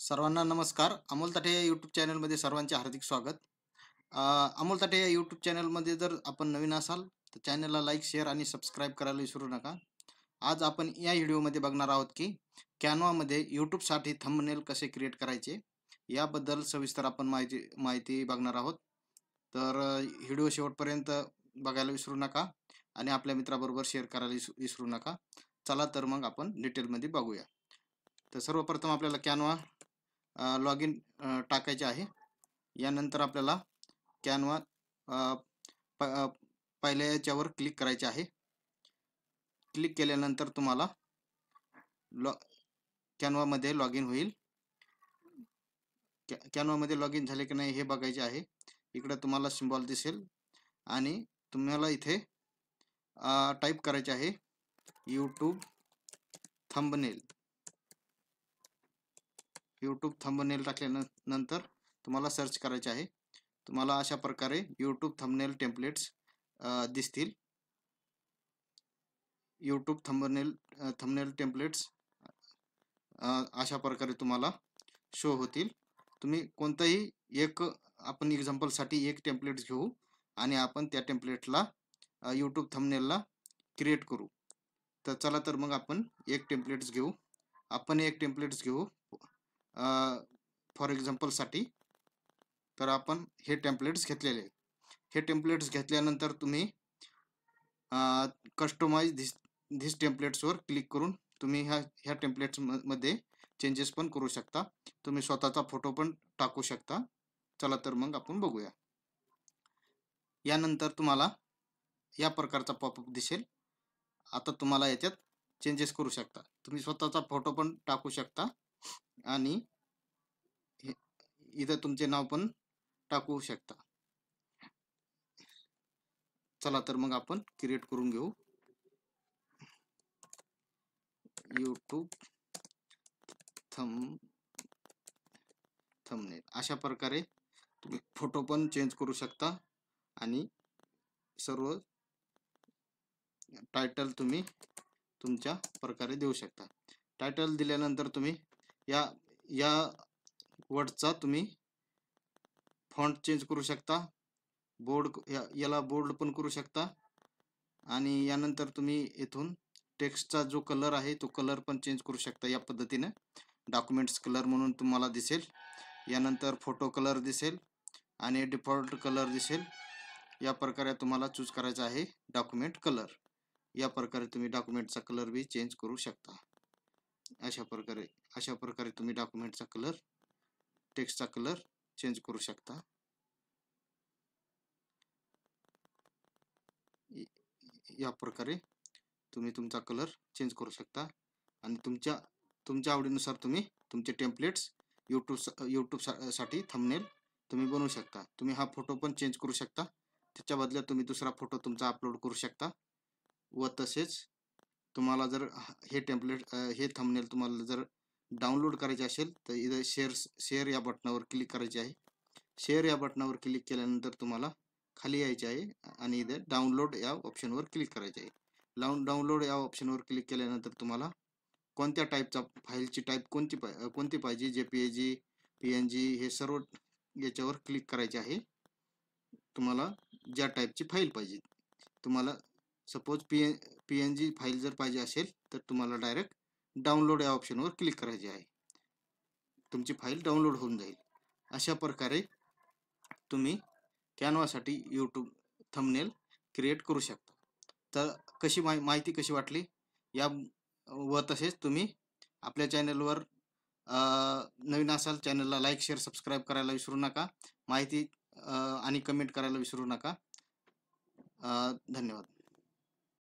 सर्वांना नमस्कार. अमोल ताठे या यूट्यूब चॅनलमध्ये सर्वांचे हार्दिक स्वागत. अमोल ताठे या यूट्यूब चॅनलमध्ये जर आपण नवीन असाल तर चॅनलला लाईक, शेअर आणि सबस्क्राईब करायला विसरू नका. आज आपण या व्हिडिओमध्ये बघणार आहोत की कॅनवामध्ये यूट्यूबसाठी थंबनेल कसे क्रिएट करायचे याबद्दल सविस्तर आपण माहिती बघणार आहोत. तर व्हिडिओ शेवटपर्यंत बघायला विसरू नका आणि आपल्या मित्राबरोबर शेअर करायला विसरू नका. चला तर मग आपण डिटेलमध्ये बघूया. तर सर्वप्रथम आपल्याला कॅनवा लॉग इन टाकायचे आहे. यानंतर आपल्याला कॅनवा पहिल्या याच्यावर क्लिक करायचे आहे. क्लिक केल्यानंतर तुम्हाला कॅनवामध्ये लॉग इन होईल. कॅनवामध्ये लॉग इन झाले की नाही हे बघायचे आहे. इकडे तुम्हाला सिम्बॉल दिसेल आणि तुम्हाला इथे टाईप करायचे आहे यूट्यूब थंबनेल. यूट्यूब थंबनेल टाकल्यानंतर तुम्हाला सर्च करायचे आहे. तुम्हाला अशा प्रकारे यूट्यूब थंबनेल टेम्पलेट्स दिसतील. यूट्यूब थंबनेल टेम्पलेट्स अशा प्रकारे तुम्हाला शो होतील. तुम्ही कोणताही एक आपण एक्झाम्पलसाठी एक टेम्पलेट्स घेऊ आणि आपण त्या टेम्पलेटला यूट्यूब थंबनेलला क्रिएट करू. तर चला तर मग आपण एक टेम्पलेट्स घेऊ. फॉर एक्झाम्पलसाठी तर आपण हे टेम्पलेट्स घेतलेले. हे टेम्पलेट्स घेतल्यानंतर तुम्ही कस्टमाइज धिस टेम्पलेट्सवर क्लिक करून तुम्ही ह्या टेम्पलेट्समध्ये चेंजेस पण करू शकता. तुम्ही स्वतःचा फोटो पण टाकू शकता. चला तर मग आपण बघूया. यानंतर तुम्हाला या प्रकारचा पॉपअप दिसेल. आता तुम्हाला याच्यात चेंजेस करू शकता. तुम्ही स्वतःचा फोटो पण टाकू शकता आणि इथं तुमचे नाव पण टाकू शकता. चला तर मग आपण क्रिएट करून घेऊ. यूट्यूब थंबनेल अशा प्रकारे तुम्ही फोटो पण चेंज करू शकता आणि सर्व टायटल तुम्ही तुमच्या प्रकारे देऊ शकता. टायटल दिल्यानंतर तुम्ही या वर्डचा तुम्ही फॉन्ट चेंज करू शकता. याला बोल्ड पण करू शकता आणि यानंतर तुम्ही इथून टेक्स्टचा जो कलर आहे तो कलर पण चेंज करू शकता. या पद्धतीने डॉक्युमेंट्स कलर म्हणून तुम्हाला दिसेल. यानंतर फोटो कलर दिसेल आणि डिफॉल्ट कलर दिसेल. या प्रकारे तुम्हाला चूज करायचा आहे डॉक्युमेंट कलर. या प्रकारे तुम्ही डॉक्युमेंटचा कलर भी चेंज करू शकता. अशा प्रकारे तुम्ही डॉक्युमेंटचा कलर, टेक्स्टचा कलर चेंज करू शकता. या प्रकारे तुम्ही तुमचा कलर चेंज करू शकता आणि तुमच्या आवडीनुसार तुम्ही तुमचे टेम्पलेट्स यूट्यूब साठी थंबनेल तुम्ही बनवू शकता. तुम्ही हा फोटो पण चेंज करू शकता. त्याच्या बदल्यात तुम्ही दुसरा फोटो तुमचा अपलोड करू शकता. व तसेच तुम्हाला जर हे थंबनेल तुम्हाला जर डाउनलोड करायचे असेल तर इथं शेअर या बटनावर क्लिक करायचे आहे. शेअर या बटनावर क्लिक केल्यानंतर तुम्हाला खाली यायचे आहे आणि इथे डाउनलोड या ऑप्शनवर क्लिक करायचे आहे. डाउनलोड या ऑप्शनवर क्लिक केल्यानंतर तुम्हाला कोणत्या टाईपचा फाईलची टाईप कोणती पाहिजे, JPG, PNG हे सर्व याच्यावर क्लिक करायचे आहे. तुम्हाला ज्या टाईपची फाईल पाहिजे, तुम्हाला सपोज PNG फाईल जर पाहिजे असेल तर तुम्हाला डायरेक्ट डाउनलोड या ऑप्शनवर क्लिक करायचे आहे. तुमची फाईल डाउनलोड होऊन जाईल. अशा प्रकारे तुम्ही कॅनवासाठी यूट्यूब थंबनेल क्रिएट करू शकता. तर माहिती कशी वाटली व तसेच तुम्ही आपल्या चॅनलवर नवीन असाल चॅनलला लाईक, शेअर, सबस्क्राईब करायला विसरू नका. माहिती आणि कमेंट करायला विसरू नका. धन्यवाद.